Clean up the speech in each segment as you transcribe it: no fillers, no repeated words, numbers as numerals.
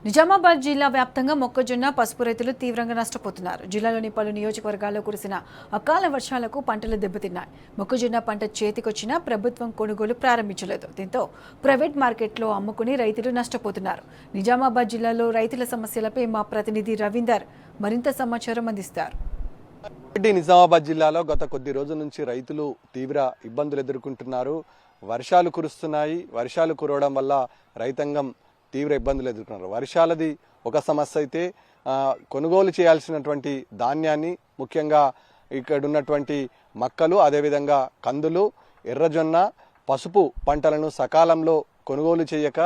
నిజామాబాద్ జిల్లా వ్యాప్తంగా మొక్కజొన్న పసుపు రైతులు తీవ్రంగా నష్టపోతున్నారు. జిల్లాలోని పలు నియోజకవర్గాల్లో కురిసిన అకాల వర్షాలకు పంటలు దెబ్బతిన్నాయి. మొక్కజొన్న పంట చేతికొచ్చినా ప్రభుత్వం కొనుగోలు ప్రారంభించలేదు. దీంతో ప్రైవేట్ మార్కెట్లో అమ్ముకుని రైతులు నష్టపోతున్నారు. నిజామాబాద్ జిల్లాలో రైతుల సమస్యలపై మా ప్రతినిధి రవీందర్ మరింత సమాచారం అందిస్తారు. నిజామాబాద్ జిల్లాలో గత కొద్ది రోజుల నుంచి రైతులు తీవ్ర ఇబ్బందులు ఎదుర్కొంటున్నారు. వర్షాలు కురుస్తున్నాయి. వర్షాలు కురవడం వల్ల రైతాంగం తీవ్ర ఇబ్బందులు ఎదుర్కొన్నారు. వర్షాలది ఒక సమస్య అయితే కొనుగోలు చేయాల్సినటువంటి ధాన్యాన్ని, ముఖ్యంగా ఇక్కడ ఉన్నటువంటి మక్కలు, అదేవిధంగా కందులు, ఎర్రజొన్న, పసుపు పంటలను సకాలంలో కొనుగోలు చేయక,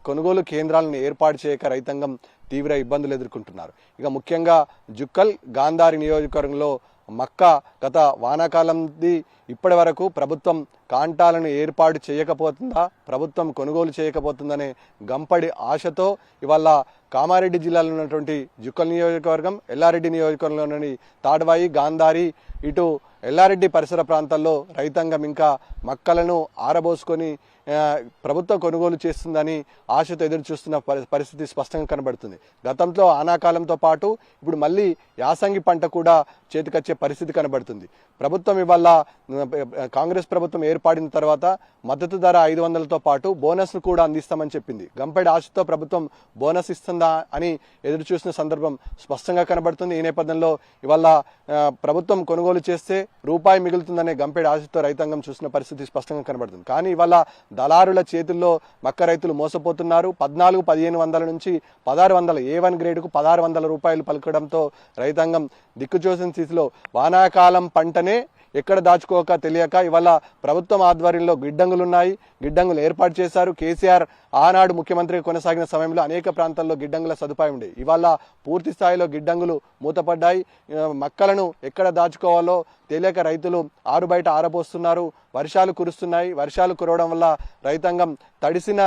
కొనుగోలు కేంద్రాలను ఏర్పాటు చేయక రైతాంగం తీవ్ర ఇబ్బందులు ఎదుర్కొంటున్నారు. ఇక ముఖ్యంగా జుక్కల్, గాంధారి నియోజకవర్గంలో మక్క గత వానాకాలంది ఇప్పటి వరకు ప్రభుత్వం కాంటాలను ఏర్పాటు చేయకపోతుందా, ప్రభుత్వం కొనుగోలు చేయకపోతుందనే గంపడి ఆశతో ఇవాళ కామారెడ్డి జిల్లాలో ఉన్నటువంటి జుక్కల్ నియోజకవర్గం, ఎల్లారెడ్డి నియోజకవర్గంలోని తాడ్వాయి, గాంధారి, ఇటు ఎల్లారెడ్డి పరిసర ప్రాంతాల్లో రైతాంగం ఇంకా మక్కలను ఆరబోసుకొని ప్రభుత్వం కొనుగోలు చేస్తుందని ఆశతో ఎదురు చూస్తున్న పరిస్థితి స్పష్టంగా కనబడుతుంది. గతంలో ఆనాకాలంతో పాటు ఇప్పుడు మళ్ళీ యాసంగి పంట కూడా చేతికొచ్చే పరిస్థితి కనబడుతుంది. ప్రభుత్వం ఇవాళ కాంగ్రెస్ ప్రభుత్వం ఏర్పడిన తర్వాత మద్దతు ధర 500తో పాటు బోనస్ ను కూడా అందిస్తామని చెప్పింది. గంపెడి ఆశతో ప్రభుత్వం బోనస్ ఇస్తుందా అని ఎదురు చూసిన సందర్భం స్పష్టంగా కనబడుతుంది. ఈ నేపథ్యంలో ఇవాళ ప్రభుత్వం కొనుగోలు చేస్తే రూపాయి మిగులుతుందనే గంపెడి ఆశతో రైతాంగం చూసిన పరిస్థితి స్పష్టంగా కనబడుతుంది. కానీ ఇవాళ దళారుల చేతుల్లో మక్క రైతులు మోసపోతున్నారు. 14,000-1,500 నుంచి 1,600 A1 గ్రేడ్కు 1,600 రూపాయలు పలకడంతో రైతాంగం దిక్కుచోసిన స్థితిలో వానాకాలం పంటనే ఎక్కడ దాచుకోక తెలియక ఇవాళ ప్రభుత్వం ఆధ్వర్యంలో గిడ్డంగులున్నాయి. గిడ్డంగులు ఏర్పాటు చేశారు. కేసీఆర్ ఆనాడు ముఖ్యమంత్రిగా కొనసాగిన సమయంలో అనేక ప్రాంతాల్లో గిడ్డంగుల సదుపాయం ఉండేది. ఇవాళ పూర్తి స్థాయిలో గిడ్డంగులు మూతపడ్డాయి. మక్కలను ఎక్కడ దాచుకోవాలో తెలియక రైతులు ఆరుబయట ఆరబోస్తున్నారు. వర్షాలు కురుస్తున్నాయి. వర్షాలు కురవడం వల్ల రైతాంగం తడిసిన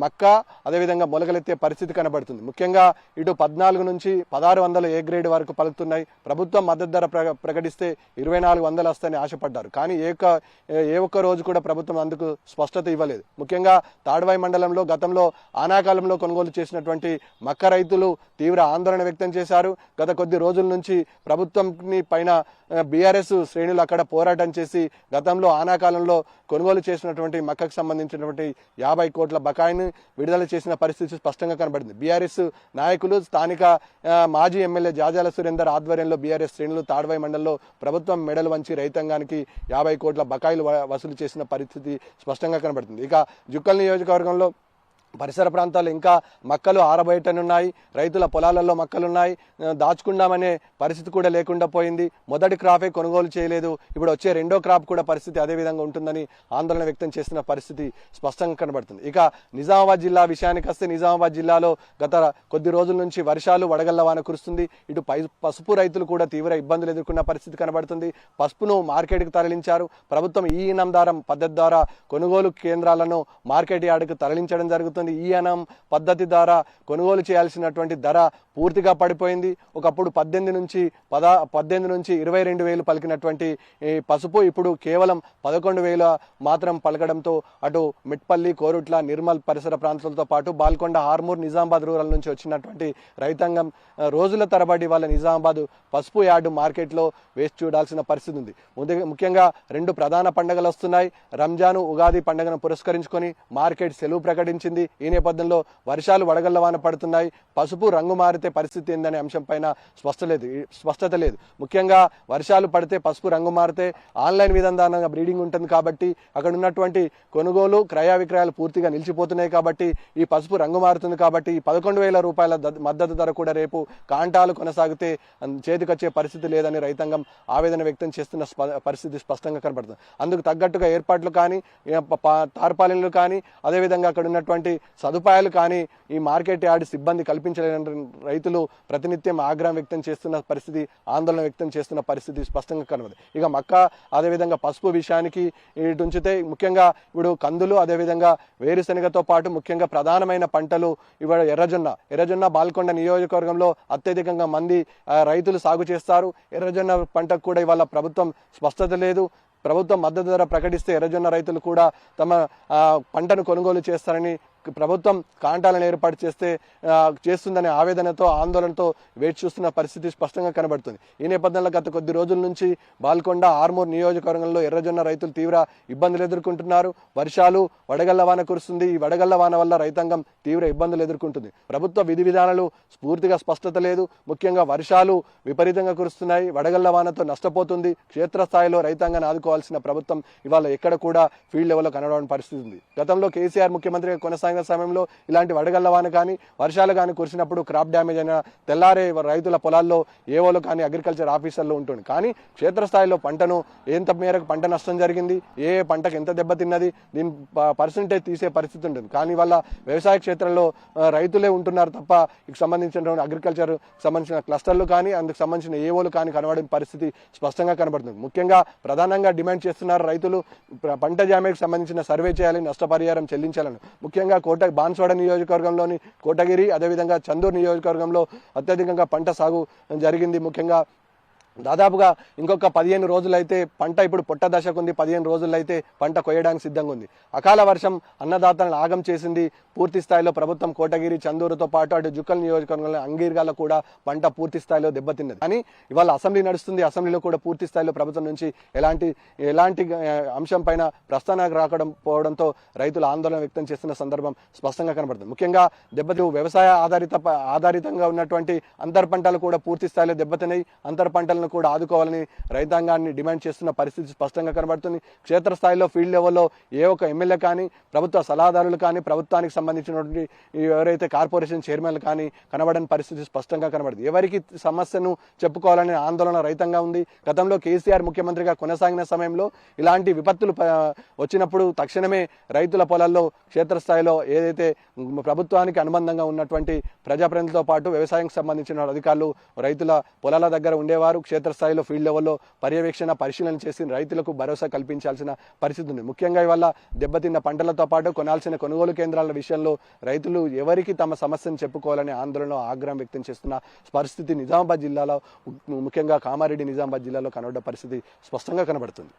మక్క, అదేవిధంగా మొలకలెత్తే పరిస్థితి కనబడుతుంది. ముఖ్యంగా ఇటు 14 నుంచి 1,600 A గ్రేడ్ వరకు పలుకుతున్నాయి. ప్రభుత్వం మద్దతు ధర ప్రకటిస్తే 2,400 వస్తాయని ఆశపడ్డారు. కానీ ఏ ఒక్క రోజు కూడా ప్రభుత్వం అందుకు స్పష్టత ఇవ్వలేదు. ముఖ్యంగా తాడ్వాయి మండలంలో గతంలో ఆనాకాలంలో కొనుగోలు చేసినటువంటి మక్క రైతులు తీవ్ర ఆందోళన వ్యక్తం చేశారు. గత కొద్ది రోజుల నుంచి ప్రభుత్వం పైన బీఆర్ఎస్ శ్రేణులు అక్కడ పోరాటం చేసి గతంలో ఆనాకాలంలో కొనుగోలు చేసినటువంటి మక్కకు సంబంధించినటువంటి 50 కోట్ల బకాయిని విడుదల చేసిన పరిస్థితి స్పష్టంగా కనబడింది. బీఆర్ఎస్ నాయకులు, స్థానిక మాజీ ఎమ్మెల్యే జాజాల సురేందర్ ఆధ్వర్యంలో బీఆర్ఎస్ శ్రేణులు తాడ్వాయి మండలంలో ప్రభుత్వం మెడలు వంచి రైతాంగానికి 50 కోట్ల బకాయిలు వసూలు చేసిన పరిస్థితి స్పష్టంగా కనబడుతుంది. ఇక జుక్కల్ నియోజకవర్గంలో పరిసర ప్రాంతాలు ఇంకా మక్కలు ఆరబయటనున్నాయి. రైతుల పొలాలలో మక్కలున్నాయి. దాచుకుందామనే పరిస్థితి కూడా లేకుండా పోయింది. మొదటి క్రాపే కొనుగోలు చేయలేదు. ఇప్పుడు వచ్చే రెండో క్రాప్ కూడా పరిస్థితి అదే విధంగా ఉంటుందని ఆందోళన వ్యక్తం చేస్తున్న పరిస్థితి స్పష్టంగా కనబడుతుంది. ఇక నిజామాబాద్ జిల్లా విషయానికి వస్తే నిజామాబాద్ జిల్లాలో గత కొద్ది రోజుల నుంచి వర్షాలు వడగళ్ల వాన కురుస్తుంది. ఇటు పసుపు రైతులు కూడా తీవ్ర ఇబ్బందులు ఎదుర్కొన్న పరిస్థితి కనబడుతుంది. పసుపును మార్కెట్కు తరలించారు. ప్రభుత్వం ఈ ఇనాందారం పద్ధతి ద్వారా కొనుగోలు కేంద్రాలను మార్కెట్ యార్డుకు తరలించడం జరుగుతుంది. ఈ అనం పద్ధతి ద్వారా కొనుగోలు చేయాల్సినటువంటి ధర పూర్తిగా పడిపోయింది. ఒకప్పుడు 18 నుంచి 22,000 పలికినటువంటి పసుపు ఇప్పుడు కేవలం 11,000 మాత్రం పలకడంతో అటు మిట్పల్లి, కోరుట్ల, నిర్మల్ పరిసర ప్రాంతాలతో పాటు బాల్కొండ, హార్మూర్, నిజామాబాద్ రూరల్ నుంచి వచ్చినటువంటి రైతాంగం రోజుల తరబడి వాళ్ళ నిజామాబాద్ పసుపు యార్డు మార్కెట్లో వేచి చూడాల్సిన పరిస్థితి ఉంది. ముఖ్యంగా 2 ప్రధాన పండుగలు వస్తున్నాయి. రంజాను, ఉగాది పండుగను పురస్కరించుకొని మార్కెట్ సెలవు ప్రకటించింది. ఈ నేపథ్యంలో వర్షాలు వడగళ్ల వాన పడుతున్నాయి. పసుపు రంగు మారితే పరిస్థితి ఏందనే అంశం పైన స్పష్టత లేదు. ముఖ్యంగా వర్షాలు పడితే పసుపు రంగు మారితే ఆన్లైన్ విధానంగా బ్రీడింగ్ ఉంటుంది కాబట్టి అక్కడ ఉన్నటువంటి కొనుగోలు, క్రయ విక్రయాలు పూర్తిగా నిలిచిపోతున్నాయి. కాబట్టి ఈ పసుపు రంగు మారుతుంది. కాబట్టి ఈ 11,000 రూపాయల మద్దతు ధర కూడా రేపు కాంటాలు కొనసాగితే చేతికొచ్చే పరిస్థితి లేదని రైతాంగం ఆవేదన వ్యక్తం చేస్తున్న పరిస్థితి స్పష్టంగా కనబడుతుంది. అందుకు తగ్గట్టుగా ఏర్పాట్లు కానీ, తార్పాలిన్లు కానీ, అదేవిధంగా అక్కడ ఉన్నటువంటి సదుపాయాలు కానీ ఈ మార్కెట్ యార్డ్ సిబ్బంది కల్పించలేని రైతులు ప్రతినిత్యం ఆగ్రహం వ్యక్తం చేస్తున్న పరిస్థితి, ఆందోళన వ్యక్తం చేస్తున్న పరిస్థితి స్పష్టంగా కనబడుతుంది. ఇక మక్క, అదేవిధంగా పసుపు విషయానికి ఇటు ఉంచితే ముఖ్యంగా ఇప్పుడు కందులు, అదేవిధంగా వేరుశెనగతో పాటు ముఖ్యంగా ప్రధానమైన పంటలు ఇవాళ ఎర్రజొన్న బాల్కొండ నియోజకవర్గంలో అత్యధికంగా మంది రైతులు సాగు చేస్తారు. ఎర్రజొన్న పంటకు కూడా ఇవాళ ప్రభుత్వం స్పష్టత లేదు. ప్రభుత్వం మద్దతు ధర ప్రకటిస్తే ఎర్రజొన్న రైతులు కూడా తమ పంటను కొనుగోలు చేస్తారని ప్రభుత్వం కాంటాలను ఏర్పాటు చేస్తుందనే ఆవేదనతో ఆందోళనతో వేచి చూస్తున్న పరిస్థితి స్పష్టంగా కనబడుతుంది. ఈ నేపథ్యంలో గత కొద్ది రోజుల నుంచి బాల్కొండ ఆర్మూర్ నియోజకవర్గంలో ఎర్రజొన్న రైతులు తీవ్ర ఇబ్బందులు ఎదుర్కొంటున్నారు. వర్షాలు వడగళ్ల వాన కురుస్తుంది. ఈ వడగళ్ల వాన వల్ల రైతాంగం తీవ్ర ఇబ్బందులు ఎదుర్కొంటుంది. ప్రభుత్వ విధి విధానాలు పూర్తిగా స్పష్టత లేదు. ముఖ్యంగా వర్షాలు విపరీతంగా కురుస్తున్నాయి. వడగళ్ల వానతో నష్టపోతుంది. క్షేత్రస్థాయిలో రైతాంగాన్ని ఆదుకోవాల్సిన ప్రభుత్వం ఇవాళ ఎక్కడ కూడా ఫీల్డ్ లెవెల్లో కనబడని పరిస్థితి ఉంది. గతంలో కేసీఆర్ ముఖ్యమంత్రిగా కొనసాగిన సమయంలో ఇలాంటి వడగళ్ల వాన కానీ వర్షాలు కానీ కురిసినప్పుడు క్రాప్ డ్యామేజ్ అయిన తెల్లారే రైతుల పొలాల్లో ఏవోలు కానీ అగ్రికల్చర్ ఆఫీసర్లు ఉంటుంది. కానీ క్షేత్రస్థాయిలో పంటను ఎంత మేరకు పంట నష్టం జరిగింది, ఏ పంటకు ఎంత దెబ్బతిన్నది, దీని పర్సంటేజ్ తీసే పరిస్థితి ఉంటుంది. కానీ వాళ్ళ వ్యవసాయ క్షేత్రంలో రైతులే ఉంటున్నారు తప్ప ఇక సంబంధించిన అగ్రికల్చర్ సంబంధించిన క్లస్టర్లు కానీ అందుకు సంబంధించిన ఏవోలు కానీ కనబడిన పరిస్థితి స్పష్టంగా కనబడుతుంది. ముఖ్యంగా ప్రధానంగా డిమాండ్ చేస్తున్నారు రైతులు పంట డ్యామేజ్ సంబంధించిన సర్వే చేయాలి, నష్టపరిహారం చెల్లించాలని. ముఖ్యంగా బాన్స్వాడ నియోజకవర్గంలోని కోటగిరి అదేవిధంగా చందూరు నియోజకవర్గంలో అత్యధికంగా పంట సాగు జరిగింది. ముఖ్యంగా దాదాపుగా ఇంకొక 15 రోజులైతే పంట ఇప్పుడు పొట్ట దశకు ఉంది. 15 రోజులైతే పంట కొయ్యడానికి సిద్ధంగా ఉంది. అకాల వర్షం అన్నదాతలను ఆగం చేసింది. పూర్తి స్థాయిలో ప్రభుత్వం కోటగిరి చందూరుతో పాటు అటు జుక్కల్ నియోజకవర్గంలో అంగీర్గాల కూడా పంట పూర్తి స్థాయిలో దెబ్బతిన్నది. కానీ ఇవాళ అసెంబ్లీ నడుస్తుంది. అసెంబ్లీలో కూడా పూర్తి స్థాయిలో ప్రభుత్వం నుంచి ఎలాంటి అంశం పైన ప్రస్తావనకు రాకపోవడంతో రైతులు ఆందోళన వ్యక్తం చేస్తున్న సందర్భం స్పష్టంగా కనబడుతుంది. ముఖ్యంగా వ్యవసాయ ఆధారితంగా ఉన్నటువంటి అంతర్ పంటలు కూడా పూర్తి స్థాయిలో దెబ్బతిన్నాయి. అంతర్ పంటలు కూడా ఆదుకోవాలని రైతాంగాన్ని డిమాండ్ చేస్తున్న పరిస్థితి స్పష్టంగా కనబడుతుంది. క్షేత్రస్థాయిలో ఫీల్డ్ లెవెల్లో ఏ ఒక్క ఎమ్మెల్యే కానీ ప్రభుత్వ సలహాదారులు కానీ ప్రభుత్వానికి సంబంధించినటువంటి ఎవరైతే కార్పొరేషన్ చైర్మన్లు కానీ కనబడని పరిస్థితి స్పష్టంగా కనబడుతుంది. ఎవరికి సమస్యను చెప్పుకోవాలనే ఆందోళన రైతంగా ఉంది. గతంలో కేసీఆర్ ముఖ్యమంత్రిగా కొనసాగిన సమయంలో ఇలాంటి విపత్తులు వచ్చినప్పుడు తక్షణమే రైతుల పొలాల్లో క్షేత్రస్థాయిలో ఏదైతే ప్రభుత్వానికి అనుబంధంగా ఉన్నటువంటి ప్రజాప్రతినిధులతో పాటు వ్యవసాయానికి సంబంధించిన అధికారులు రైతుల పొలాల దగ్గర ఉండేవారు. క్షేత్రస్థాయిలో ఫీల్డ్ లెవెల్లో పరిశీలన చేసి రైతులకు భరోసా కల్పించాల్సిన పరిస్థితి ఉంది. ముఖ్యంగా ఇవాళ దెబ్బతిన్న పంటలతో పాటు కొనాల్సిన కొనుగోలు కేంద్రాల విషయంలో రైతులు ఎవరికి తమ సమస్యను చెప్పుకోవాలనే ఆందోళన ఆగ్రహం వ్యక్తం చేస్తున్న పరిస్థితి నిజామాబాద్ జిల్లాలో ముఖ్యంగా కామారెడ్డి నిజామాబాద్ జిల్లాలో కనబడ్డ పరిస్థితి స్పష్టంగా కనబడుతుంది.